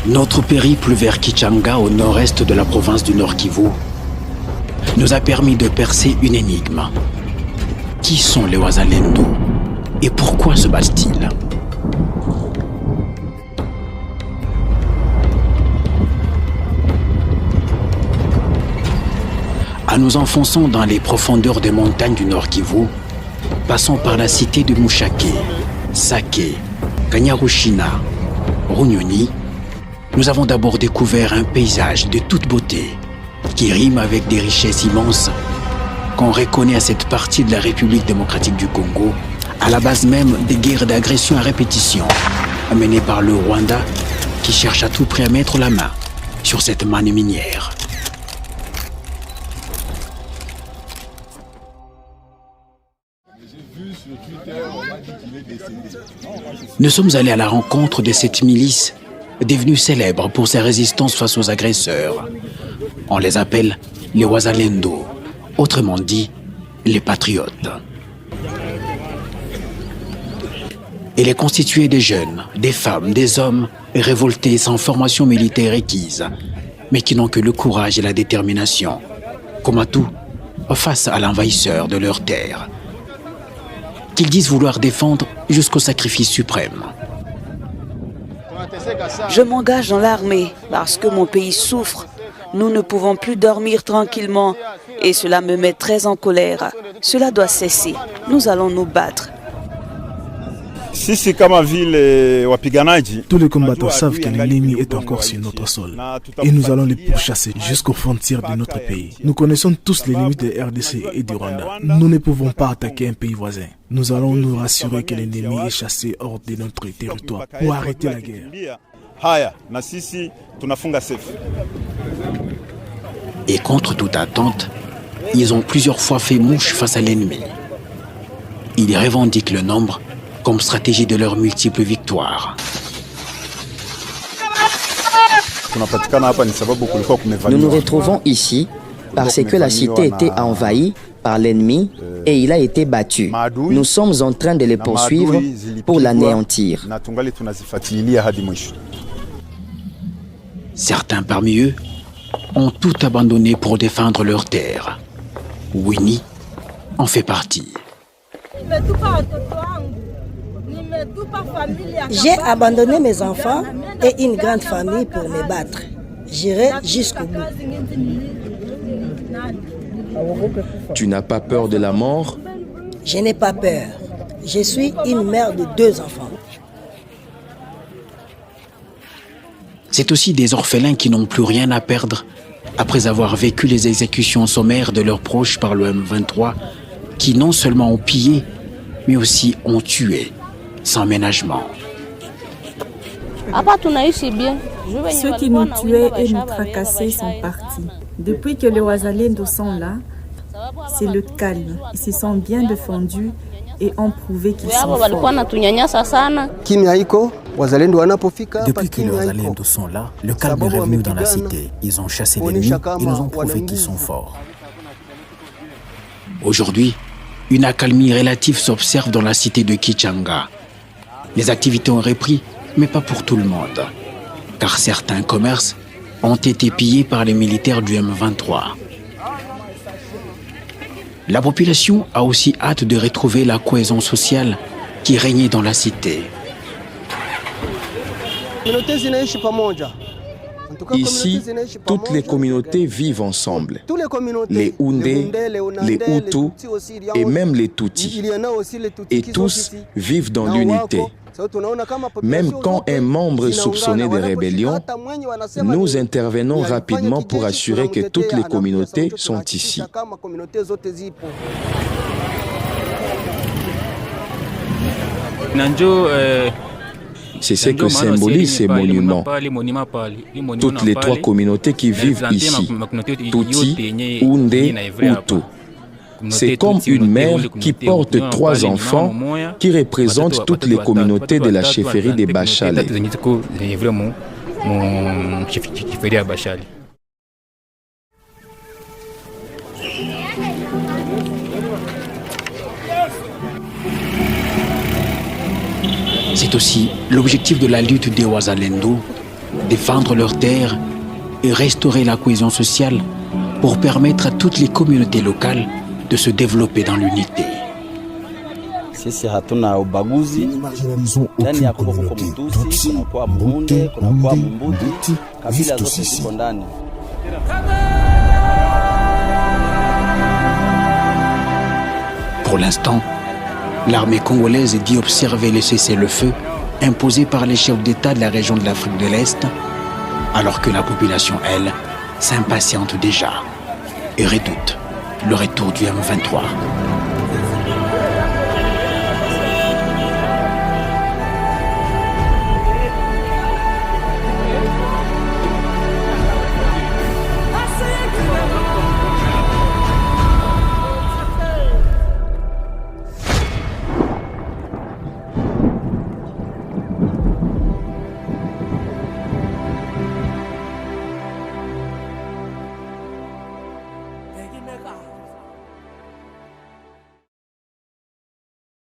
Notre périple vers Kichanga, au nord-est de la province du Nord Kivu, nous a permis de percer une énigme. Qui sont les Wazalendo et pourquoi se battent-ils? En nous enfonçant dans les profondeurs des montagnes du Nord Kivu, passant par la cité de Mushake, Sake, Kanyarushina, Runyoni, nous avons d'abord découvert un paysage de toute beauté qui rime avec des richesses immenses qu'on reconnaît à cette partie de la République démocratique du Congo, à la base même des guerres d'agression à répétition menées par le Rwanda qui cherche à tout prix à mettre la main sur cette manne minière. Nous sommes allés à la rencontre de cette milice devenue célèbre pour sa résistance face aux agresseurs. On les appelle les Wazalendo, autrement dit, les patriotes. Elle est constituée des jeunes, des femmes, des hommes révoltés sans formation militaire requise, mais qui n'ont que le courage et la détermination, comme à tout, face à l'envahisseur de leur terre, qu'ils disent vouloir défendre jusqu'au sacrifice suprême. Je m'engage dans l'armée parce que mon pays souffre. Nous ne pouvons plus dormir tranquillement et cela me met très en colère. Cela doit cesser. Nous allons nous battre. Tous les combattants savent que l'ennemi est encore sur notre sol et nous allons les pourchasser jusqu'aux frontières de notre pays. Nous connaissons tous les limites de RDC et du Rwanda. Nous ne pouvons pas attaquer un pays voisin. Nous allons nous rassurer que l'ennemi est chassé hors de notre territoire pour arrêter la guerre. Et contre toute attente, ils ont plusieurs fois fait mouche face à l'ennemi. Ils revendiquent le nombre comme stratégie de leurs multiples victoires. Nous nous retrouvons ici parce que la cité était envahie par l'ennemi et il a été battu. Nous sommes en train de les poursuivre pour l'anéantir. Certains parmi eux ont tout abandonné pour défendre leur terre. Winnie en fait partie. J'ai abandonné mes enfants et une grande famille pour me battre. J'irai jusqu'au bout. Tu n'as pas peur de la mort? Je n'ai pas peur. Je suis une mère de 2 enfants. C'est aussi des orphelins qui n'ont plus rien à perdre après avoir vécu les exécutions sommaires de leurs proches par le M23 qui non seulement ont pillé, mais aussi ont tué sans ménagement. Ceux qui nous tuaient et nous tracassaient sont partis. Depuis que les Wazalendo sont là, c'est le calme. Ils se sont bien défendus et ont prouvé qu'ils sont forts. Depuis que les Wazalendo sont là, le calme est revenu dans la cité. Ils ont chassé l'ennemi et nous ont prouvé qu'ils sont forts. Aujourd'hui, une accalmie relative s'observe dans la cité de Kichanga. Les activités ont repris, mais pas pour tout le monde, car certains commerces ont été pillés par les militaires du M23. La population a aussi hâte de retrouver la cohésion sociale qui régnait dans la cité. Ici, toutes les communautés vivent ensemble. Les Houndés, les Hutus et même les Tutsis. Et tous vivent dans l'unité. Même quand un membre est soupçonné de rébellion, nous intervenons rapidement pour assurer que toutes les communautés sont ici. C'est ce que symbolise ces monuments. Toutes les 3 communautés qui vivent ici, Tutsi, Houndé, Hutu. C'est comme une mère qui porte 3 enfants qui représentent toutes les communautés de la chefferie des Bachale. C'est aussi l'objectif de la lutte des Wazalendo défendre leurs terres et restaurer la cohésion sociale pour permettre à toutes les communautés locales de se développer dans l'unité. Nous n'marginalisons aucune communauté. Tutsi, Mbuti, Mbuti, vivent tous ici. Pour l'instant, l'armée congolaise dit observer le cessez-le-feu imposé par les chefs d'État de la région de l'Afrique de l'Est, alors que la population, elle, s'impatiente déjà et redoute le retour du M23.